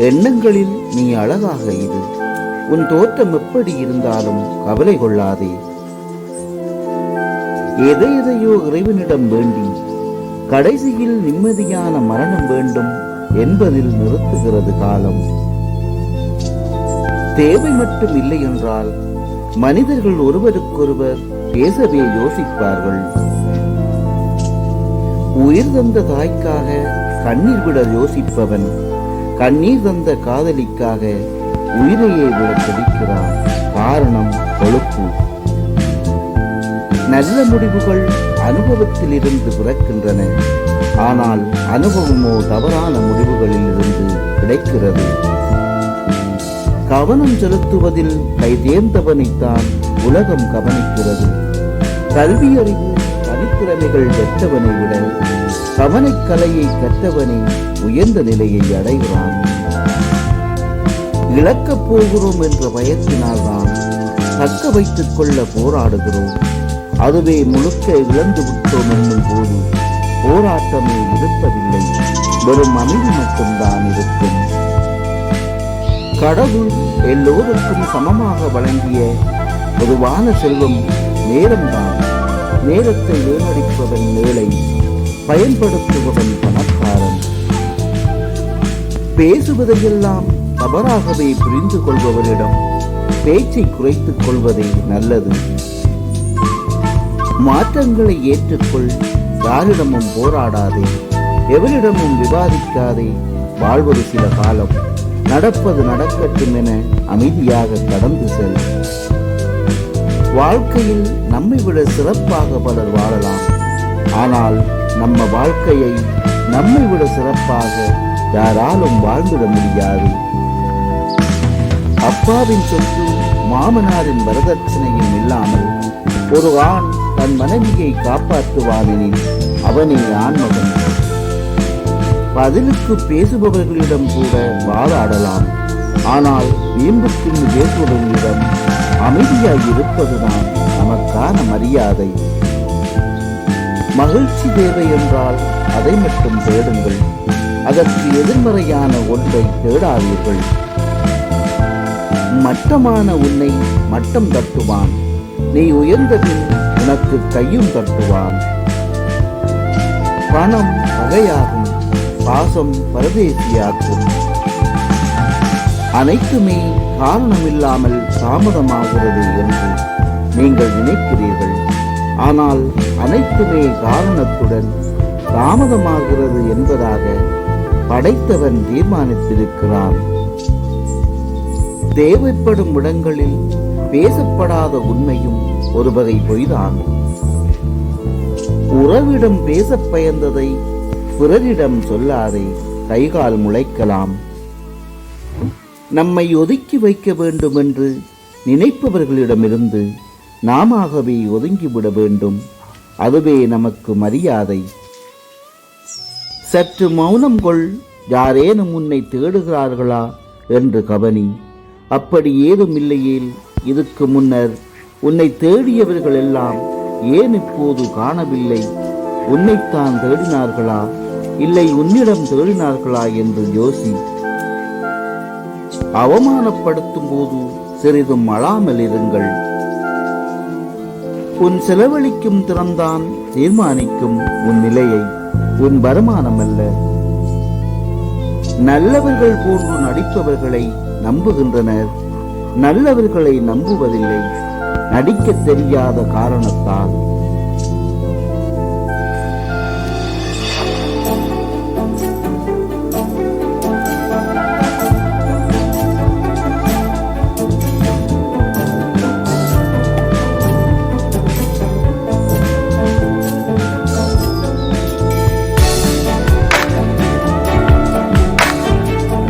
எண்ணங்களில் நீ அழகாக இரு. உன் தோற்றம் எப்படி இருந்தாலும் கவலை கொள்ளாதே. எதையோ இறைவனிடம் வேண்டி கடைசியில் நிம்மதியான மரணம் வேண்டும் என்பதில் நிறுத்துகிறது காலம். தேவை மட்டும் இல்லை என்றால் மனிதர்கள் ஒருவருக்கொருவர் பேசவே யோசிப்பார்கள். உயிர் தந்த தாய்க்காக கண்ணீர் விட யோசிப்பவன் கண்ணீர் தந்த காதலிக்காக உயிரையே விட துடிக்கிறான். காரணம் கொழுப்பு. நல்ல முடிவுகள் அனுபவத்தில் இருந்து பிறக்கின்றன. ஆனால் அனுபவமோ தவறான முடிவுகளில் இருந்து கிடைக்கிறது. கவனம் செலுத்துவதில் கைதேர்ந்தவனைத்தான் உலகம் கவனிக்கிறது. கல்வி அறிவு தனித்திறமைகள் பெற்றவனை விட கவனக்கலையை கற்றவனை உயர்ந்த நிலையை அடைகிறான். இழக்கப் போகிறோம் என்ற பயத்தினால்தான் தக்க வைத்துக் கொள்ள போராடுகிறோம். அதுவே முழுக்க இழந்து விட்டோம் என்னும் போது போராட்டமே இருப்பதில்லை, வெறும் அமைதி மட்டும்தான் இருக்கும். கடவுள் எல்லோருக்கும் சமமாக வழங்கிய பொதுவான செல்வம் நேரம்தான். நேரத்தை வீணடிப்பவன் ஏழை, பயன்படுத்துபவன் பணக்காரன். பேசுவதையெல்லாம் தவறாகவே புரிந்து கொள்பவரிடம் பேச்சை குறைத்துக் கொள்வதே நல்லது. மாற்றங்களை ஏற்றுக்கொள். யாரிடமும் போராடாதே, எவரிடமும் விவாதிக்காதே. வாழ்வது சில காலம், நடப்பது நடக்கட்டும் என அமைதியாக கடந்து செல். வாழ்க்கையில் நம்மை விட சிறப்பாக பலர் வாழலாம். ஆனால் நம்ம வாழ்க்கையை நம்மை விட சிறப்பாக யாராலும் வாழ்ந்திட முடியாது. அப்பாவின் சொத்து மாமனாரின் வரதட்சணையும் இல்லாமல் ஒரு ஆண் தன் மனைவியை காப்பாற்றுவானெனில் அவனே ஆண்மகன். பதிலுக்கு பேசுபவர்களிடம் கூட வாதாடலாம். ஆனால் வீம்புக்கு பேசுபவர்களிடம் அமைதியாய் இருப்பதுதான் நமக்கான மரியாதை. மகிழ்ச்சி தேவை என்றால் அதை மட்டும் தேடுங்கள். அதற்கு எதிர்மறையான ஒன்றை தேடாதீர்கள். மட்டமான உன்னை மட்டம் தட்டுவான். நீ உயர்ந்த பின் உனக்கு கையும் தட்டுவான். பணம் பகையாகும், பாசம் பரதேசியாக்கும். அனைத்துமே காரணமில்லாமல் தாமதமாகிறது என்று நீங்கள் நினைக்கிறீர்கள். ஆனால் அனைத்துமே காரணத்துடன் தாமதமாகிறது என்பதாக படைத்தவன் தீர்மானித்திருக்கிறான். தேவைப்படும் இடங்களில் பேசப்படாத உண்மையும் ஒரு வகை பொய்தான். உறவிடம் பேச பயந்ததை பிறரிடம் சொல்லாதே, கைகால் முளைக்கலாம். நம்மை ஒதுக்கி வைக்க வேண்டும் என்று நினைப்பவர்களிடமிருந்து நாமவே ஒதுங்கிவிட வேண்டும். அதுவே நமக்கு மரியாதை. சற்று மௌனம் கொள். யாரேனும் உன்னை தேடுகிறார்களா என்று கவனி. அப்படி ஏதும் இல்லையேல் இதுக்கு முன்னர் உன்னை தேடியவர்கள் எல்லாம் ஏன் இப்போது காணவில்லை? உன்னைத்தான் தேடினார்களா இல்லை உன்னிடம் தேடினார்களா என்று யோசி. அவமானப்படுத்தும் போது சிறிதும் அழாமல் இருங்கள். உன் செலவழிக்கும் திறம்தான் தீர்மானிக்கும் உன் நிலையை, உன் வருமானம் அல்ல. நல்லவர்கள் போன்று நடிப்பவர்களை நம்புகின்றனர், நல்லவர்களை நம்புவதில்லை. நடிக்க தெரியாத காரணத்தால்